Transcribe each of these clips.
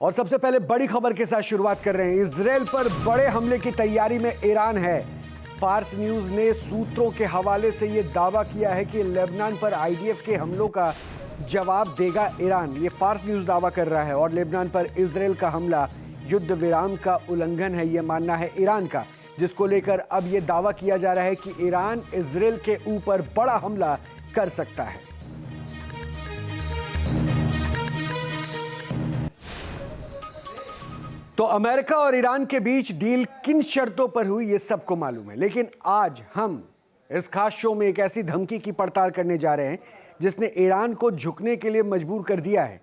और सबसे पहले बड़ी खबर के साथ शुरुआत कर रहे हैं। इजराइल पर बड़े हमले की तैयारी में ईरान है। फार्स न्यूज ने सूत्रों के हवाले से यह दावा किया है कि लेबनान पर आईडीएफ के हमलों का जवाब देगा ईरान। ये फार्स न्यूज दावा कर रहा है। और लेबनान पर इजराइल का हमला युद्ध विराम का उल्लंघन है, यह मानना है ईरान का, जिसको लेकर अब यह दावा किया जा रहा है कि ईरान इजराइल के ऊपर बड़ा हमला कर सकता है। तो अमेरिका और ईरान के बीच डील किन शर्तों पर हुई ये सबको मालूम है, लेकिन आज हम इस खास शो में एक ऐसी धमकी की पड़ताल करने जा रहे हैं जिसने ईरान को झुकने के लिए मजबूर कर दिया है।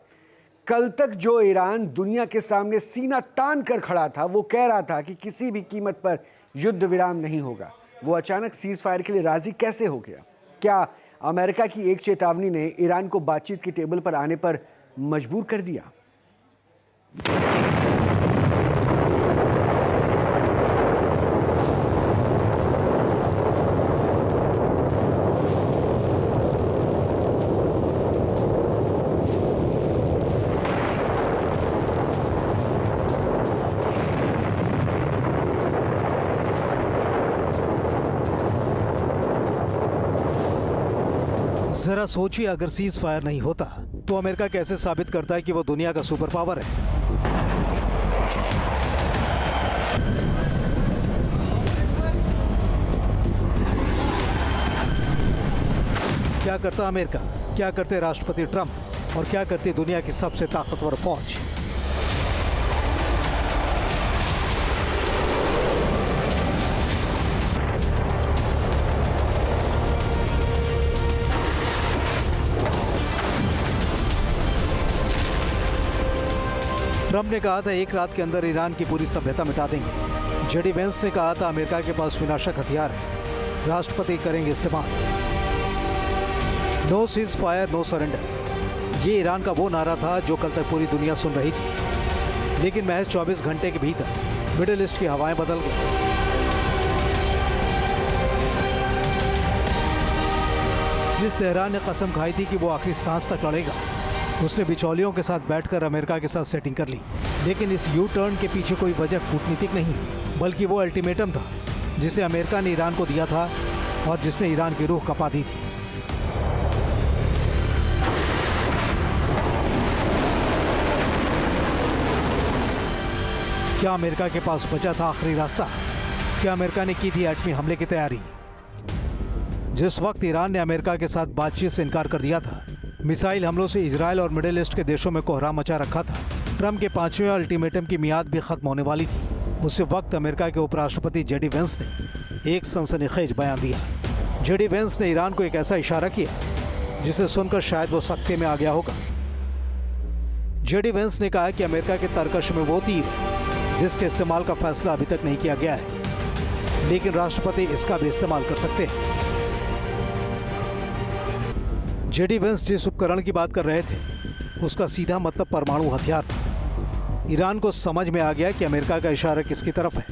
कल तक जो ईरान दुनिया के सामने सीना तान कर खड़ा था, वो कह रहा था कि किसी भी कीमत पर युद्ध विराम नहीं होगा, वो अचानक सीज फायर के लिए राजी कैसे हो गया? क्या अमेरिका की एक चेतावनी ने ईरान को बातचीत की टेबल पर आने पर मजबूर कर दिया? जरा सोचिए, अगर सीज फायर नहीं होता तो अमेरिका कैसे साबित करता है कि वो दुनिया का सुपर पावर है? क्या करता अमेरिका, क्या करते राष्ट्रपति ट्रंप और क्या करती दुनिया की सबसे ताकतवर फौज? ट्रंप ने कहा था एक रात के अंदर ईरान की पूरी सभ्यता मिटा देंगे। जेडी वेंस ने कहा था अमेरिका के पास विनाशक हथियार है, राष्ट्रपति करेंगे इस्तेमाल। No ceasefire no surrender, ये ईरान का वो नारा था जो कल तक पूरी दुनिया सुन रही थी। लेकिन महज 24 घंटे के भीतर मिडिल ईस्ट की हवाएं बदल गई। जिस तेहरान ने कसम खाई थी कि वो आखिरी सांस तक लड़ेगा, उसने बिचौलियों के साथ बैठकर अमेरिका के साथ सेटिंग कर ली। लेकिन इस यू टर्न के पीछे कोई वजह कूटनीतिक नहीं, बल्कि वो अल्टीमेटम था जिसे अमेरिका ने ईरान को दिया था और जिसने ईरान की रूह कपा दी थी। क्या अमेरिका के पास बचा था आखिरी रास्ता? क्या अमेरिका ने की थी एटमी हमले की तैयारी? जिस वक्त ईरान ने अमेरिका के साथ बातचीत से इनकार कर दिया था, मिसाइल हमलों से इजराइल और मिडिल ईस्ट के देशों में कोहराम मचा रखा था, ट्रंप के 5वें अल्टीमेटम की मियाद भी खत्म होने वाली थी, उसी वक्त अमेरिका के उपराष्ट्रपति जेडी वेंस ने एक सनसनीखेज बयान दिया। जेडी वेंस ने ईरान को एक ऐसा इशारा किया जिसे सुनकर शायद वो सख्ते में आ गया होगा। जेडी वेंस ने कहा कि अमेरिका के तरकश में वो तीर है जिसके इस्तेमाल का फैसला अभी तक नहीं किया गया है, लेकिन राष्ट्रपति इसका भी इस्तेमाल कर सकते हैं। जेडी वेंस जिस उपकरण की बात कर रहे थे उसका सीधा मतलब परमाणु हथियार था। ईरान को समझ में आ गया कि अमेरिका का इशारा किसकी तरफ है।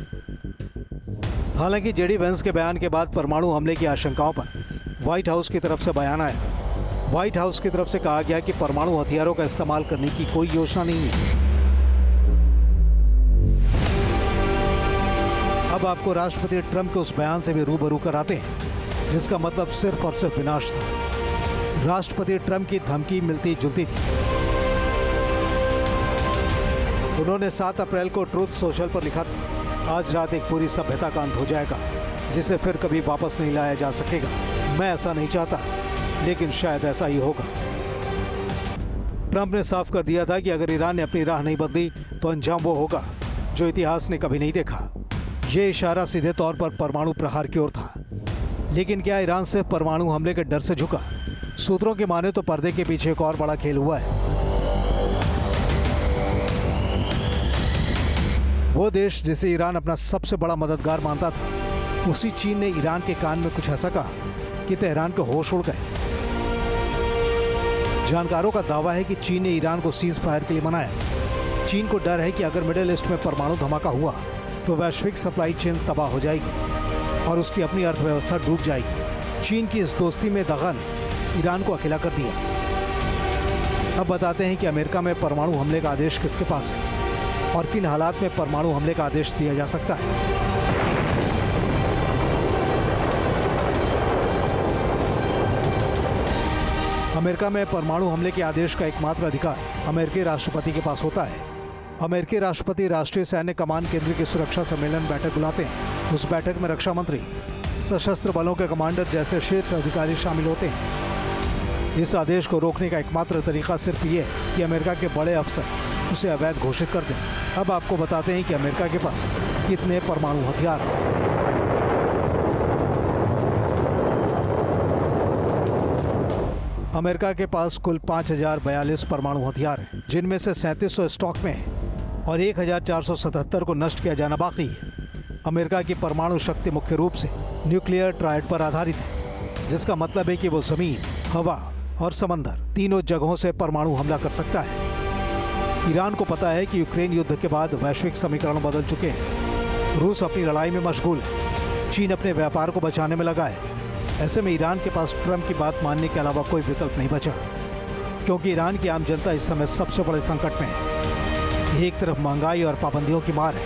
हालांकि जेडी वेंस के बयान के बाद परमाणु हमले की आशंकाओं पर व्हाइट हाउस की तरफ से बयान आया। व्हाइट हाउस की तरफ से कहा गया कि परमाणु हथियारों का इस्तेमाल करने की कोई योजना नहीं है। अब आपको राष्ट्रपति ट्रंप के उस बयान से भी रूबरू कराते हैं जिसका मतलब सिर्फ और सिर्फ विनाश था। राष्ट्रपति ट्रंप की धमकी मिलती जुलती थी। उन्होंने 7 अप्रैल को ट्रूथ सोशल पर लिखा था, आज रात एक पूरी सभ्यता का अंत हो जाएगा जिसे फिर कभी वापस नहीं लाया जा सकेगा। मैं ऐसा नहीं चाहता, लेकिन शायद ऐसा ही होगा। ट्रंप ने साफ कर दिया था कि अगर ईरान ने अपनी राह नहीं बदली तो अंजाम वो होगा जो इतिहास ने कभी नहीं देखा। यह इशारा सीधे तौर पर परमाणु प्रहार की ओर था। लेकिन क्या ईरान सिर्फ परमाणु हमले के डर से झुका? सूत्रों की माने तो पर्दे के पीछे एक और बड़ा खेल हुआ है। वो देश जिसे ईरान अपना सबसे बड़ा मददगार मानता था, उसी चीन ने ईरान के कान में कुछ ऐसा कहा कि तेहरान के होश उड़ गए। जानकारों का दावा है कि चीन ने ईरान को सीज फायर के लिए मनाया। चीन को डर है कि अगर मिडिल ईस्ट में परमाणु धमाका हुआ तो वैश्विक सप्लाई चेन तबाह हो जाएगी और उसकी अपनी अर्थव्यवस्था डूब जाएगी। चीन की इस दोस्ती में दगा ने ईरान को अकेला कर दिया। अब बताते हैं कि अमेरिका में परमाणु हमले का आदेश किसके पास है और किन हालात में परमाणु हमले का आदेश दिया जा सकता है। अमेरिका में परमाणु हमले के आदेश का एकमात्र अधिकार अमेरिकी राष्ट्रपति के पास होता है। अमेरिकी राष्ट्रपति राष्ट्रीय सैन्य कमान केंद्र की सुरक्षा सम्मेलन बैठक बुलाते हैं। उस बैठक में रक्षा मंत्री, सशस्त्र बलों के कमांडर जैसे शीर्ष अधिकारी शामिल होते हैं। इस आदेश को रोकने का एकमात्र तरीका सिर्फ ये है कि अमेरिका के बड़े अफसर उसे अवैध घोषित कर दें। अब आपको बताते हैं कि अमेरिका के पास कितने परमाणु हथियार हैं। अमेरिका के पास कुल 5042 परमाणु हथियार हैं, जिनमें से 3700 स्टॉक में हैं और 1477 को नष्ट किया जाना बाकी है। अमेरिका की परमाणु शक्ति मुख्य रूप से न्यूक्लियर ट्रायड पर आधारित है, जिसका मतलब है कि वो जमीन, हवा और समंदर तीनों जगहों से परमाणु हमला कर सकता है। ईरान को पता है कि यूक्रेन युद्ध के बाद वैश्विक समीकरण बदल चुके हैं। रूस अपनी लड़ाई में मशगूल है, चीन अपने व्यापार को बचाने में लगा है। ऐसे में ईरान के पास ट्रंप की बात मानने के अलावा कोई विकल्प नहीं बचा, क्योंकि ईरान की आम जनता इस समय सबसे बड़े संकट में है। एक तरफ महंगाई और पाबंदियों की मार है,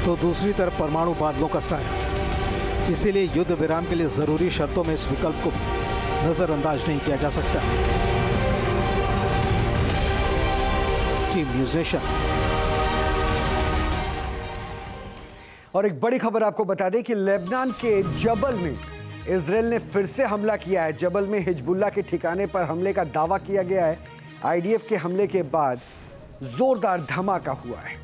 तो दूसरी तरफ परमाणु बादलों का साया। इसीलिए युद्ध विराम के लिए जरूरी शर्तों में इस विकल्प को भी नजरअंदाज नहीं किया जा सकता। Team news nation. और एक बड़ी खबर आपको बता दें कि लेबनान के जबल में इजराइल ने फिर से हमला किया है। जबल में हिजबुल्लाह के ठिकाने पर हमले का दावा किया गया है। आईडीएफ के हमले के बाद जोरदार धमाका हुआ है।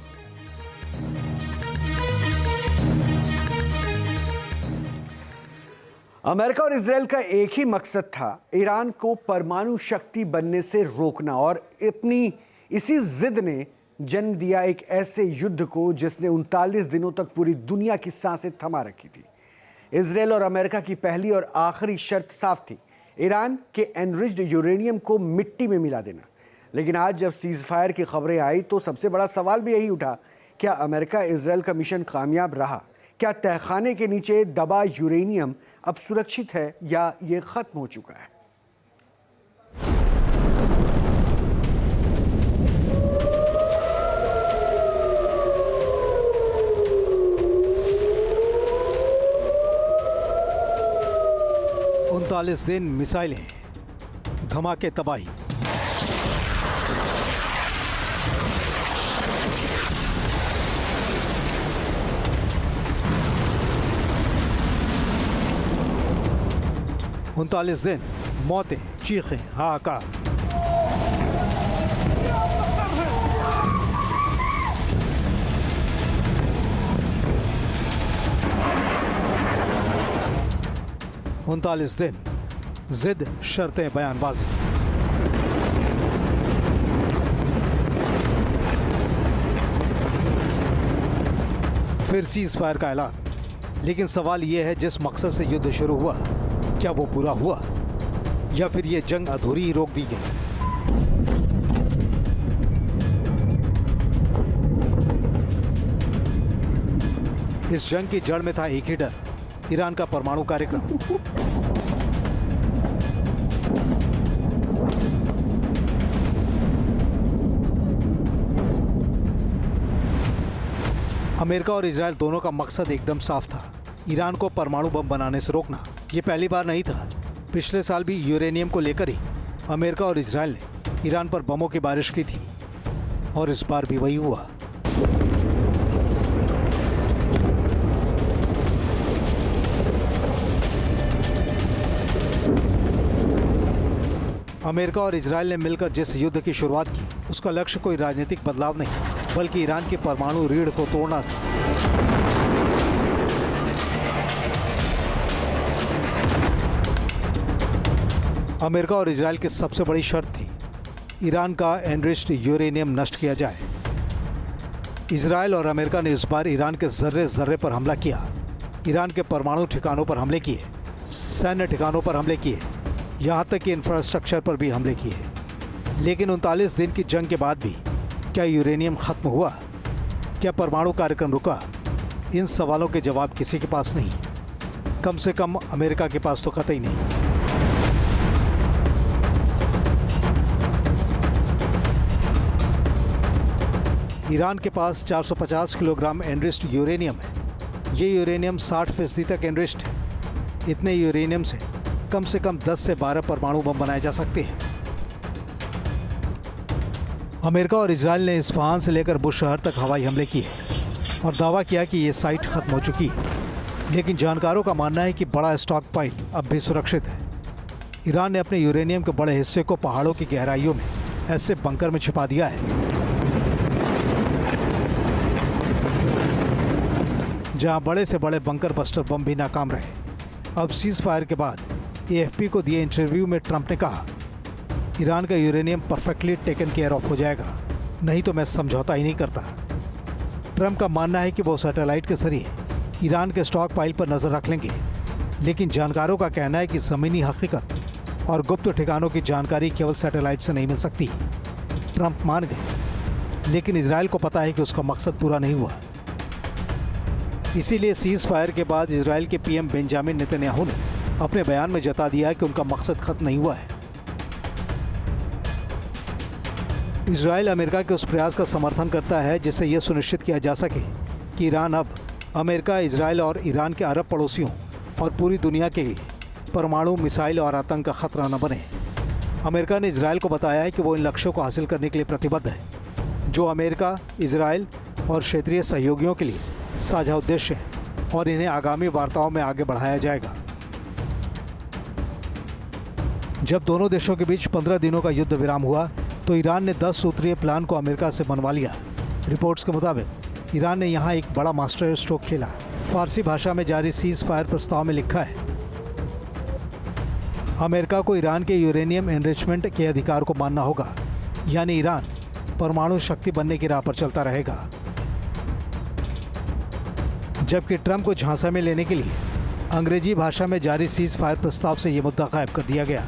अमेरिका और इजराइल का एक ही मकसद था, ईरान को परमाणु शक्ति बनने से रोकना, और अपनी इसी जिद ने जन्म दिया एक ऐसे युद्ध को जिसने 39 दिनों तक पूरी दुनिया की सांसें थमा रखी थी। इजराइल और अमेरिका की पहली और आखिरी शर्त साफ थी, ईरान के एनरिच्ड यूरेनियम को मिट्टी में मिला देना। लेकिन आज जब सीज फायर की खबरें आई तो सबसे बड़ा सवाल भी यही उठा, क्या अमेरिका इजराइल का मिशन कामयाब रहा? क्या तहखाने के नीचे दबा यूरेनियम अब सुरक्षित है या ये खत्म हो चुका है? दिन मिसाइलें, धमाके, तबाही। उनतालीस दिन, मौतें, चीखें, हाहाकार। उनतालीस दिन, जिद, शर्तें, बयानबाजी। फिर सीज फायर का ऐलान। लेकिन सवाल यह है, जिस मकसद से युद्ध शुरू हुआ, क्या वो पूरा हुआ या फिर ये जंग अधूरी ही रोक दी गई? इस जंग की जड़ में था एक ही डर, ईरान का परमाणु कार्यक्रम। अमेरिका और इजराइल दोनों का मकसद एकदम साफ था, ईरान को परमाणु बम बनाने से रोकना। ये पहली बार नहीं था, पिछले साल भी यूरेनियम को लेकर ही अमेरिका और इजराइल ने ईरान पर बमों की बारिश की थी, और इस बार भी वही हुआ। अमेरिका और इजराइल ने मिलकर जिस युद्ध की शुरुआत की, उसका लक्ष्य कोई राजनीतिक बदलाव नहीं, बल्कि ईरान की परमाणु रीढ़ को तोड़ना था। अमेरिका और इजराइल की सबसे बड़ी शर्त थी, ईरान का एनरिच्ड यूरेनियम नष्ट किया जाए। इजराइल और अमेरिका ने इस बार ईरान के जर्रे जर्रे पर हमला किया। ईरान के परमाणु ठिकानों पर हमले किए, सैन्य ठिकानों पर हमले किए, यहाँ तक कि इंफ्रास्ट्रक्चर पर भी हमले किए। लेकिन 39 दिन की जंग के बाद भी क्या यूरेनियम खत्म हुआ? क्या परमाणु कार्यक्रम रुका? इन सवालों के जवाब किसी के पास नहीं, कम से कम अमेरिका के पास तो कतई नहीं। ईरान के पास 450 किलोग्राम एनरिच्ड यूरेनियम है। ये यूरेनियम 60% तक एनरिच्ड है। इतने यूरेनियम से कम 10 से 12 परमाणु बम बनाए जा सकते हैं। अमेरिका और इजराइल ने इस्फहान से लेकर बुश शहर तक हवाई हमले किए और दावा किया कि ये साइट खत्म हो चुकी है, लेकिन जानकारों का मानना है कि बड़ा स्टॉक पाइल अब भी सुरक्षित है। ईरान ने अपने यूरेनियम के बड़े हिस्से को पहाड़ों की गहराइयों में ऐसे बंकर में छिपा दिया है जहां बड़े से बड़े बंकर बस्टर बम भी नाकाम रहे। अब सीज फायर के बाद AFP को दिए इंटरव्यू में ट्रंप ने कहा, ईरान का uranium perfectly taken care of हो जाएगा, नहीं तो मैं समझौता ही नहीं करता। ट्रंप का मानना है कि वो सैटेलाइट के जरिए ईरान के स्टॉक पाइल पर नजर रख लेंगे, लेकिन जानकारों का कहना है कि ज़मीनी हकीकत और गुप्त ठिकानों की जानकारी केवल सैटेलाइट से नहीं मिल सकती। ट्रंप मान गए, लेकिन इजराइल को पता है कि उसका मकसद पूरा नहीं हुआ। इसीलिए सीज फायर के बाद इजराइल के PM बेंजामिन नेतन्याहू ने अपने बयान में जता दिया है कि उनका मकसद खत्म नहीं हुआ है। इजराइल अमेरिका के उस प्रयास का समर्थन करता है जिससे यह सुनिश्चित किया जा सके कि ईरान अब अमेरिका, इजराइल और ईरान के अरब पड़ोसियों और पूरी दुनिया के लिए परमाणु, मिसाइल और आतंक का खतरा न बने। अमेरिका ने इजराइल को बताया है कि वो इन लक्ष्यों को हासिल करने के लिए प्रतिबद्ध है, जो अमेरिका, इजराइल और क्षेत्रीय सहयोगियों के लिए साझा उद्देश्य है, और इन्हें आगामी वार्ताओं में आगे बढ़ाया जाएगा। जब दोनों देशों के बीच 15 दिनों का युद्ध विराम हुआ तो ईरान ने 10 सूत्रीय प्लान को अमेरिका से बनवा लिया। रिपोर्ट्स के मुताबिक ईरान ने यहाँ एक बड़ा मास्टर स्ट्रोक खेला। फारसी भाषा में जारी सीज फायर प्रस्ताव में लिखा है, अमेरिका को ईरान के यूरेनियम एनरिचमेंट के अधिकार को मानना होगा, यानी ईरान परमाणु शक्ति बनने की राह पर चलता रहेगा। जबकि ट्रंप को झांसा में लेने के लिए अंग्रेजी भाषा में जारी सीज फायर प्रस्ताव से यह मुद्दा गायब कर दिया गया।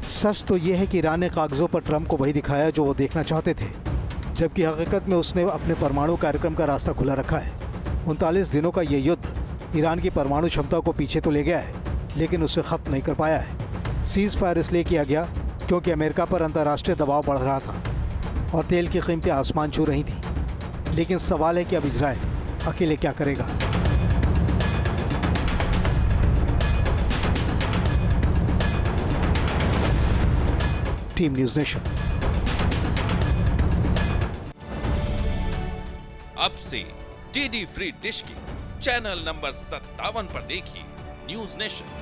सच तो यह है कि ईरान ने कागजों पर ट्रंप को वही दिखाया जो वो देखना चाहते थे, जबकि हकीकत में उसने अपने परमाणु कार्यक्रम का रास्ता खुला रखा है। 39 दिनों का यह युद्ध ईरान की परमाणु क्षमता को पीछे तो ले गया है, लेकिन उसे खत्म नहीं कर पाया है। सीज फायर इसलिए किया गया क्योंकि अमेरिका पर अंतर्राष्ट्रीय दबाव बढ़ रहा था और तेल की कीमतें आसमान छू रही थी। लेकिन सवाल है कि अब इजराइल अकेले क्या करेगा। Team news nation. अब से DD फ्री डिश की चैनल नंबर 57 पर देखिए न्यूज़ नेशन।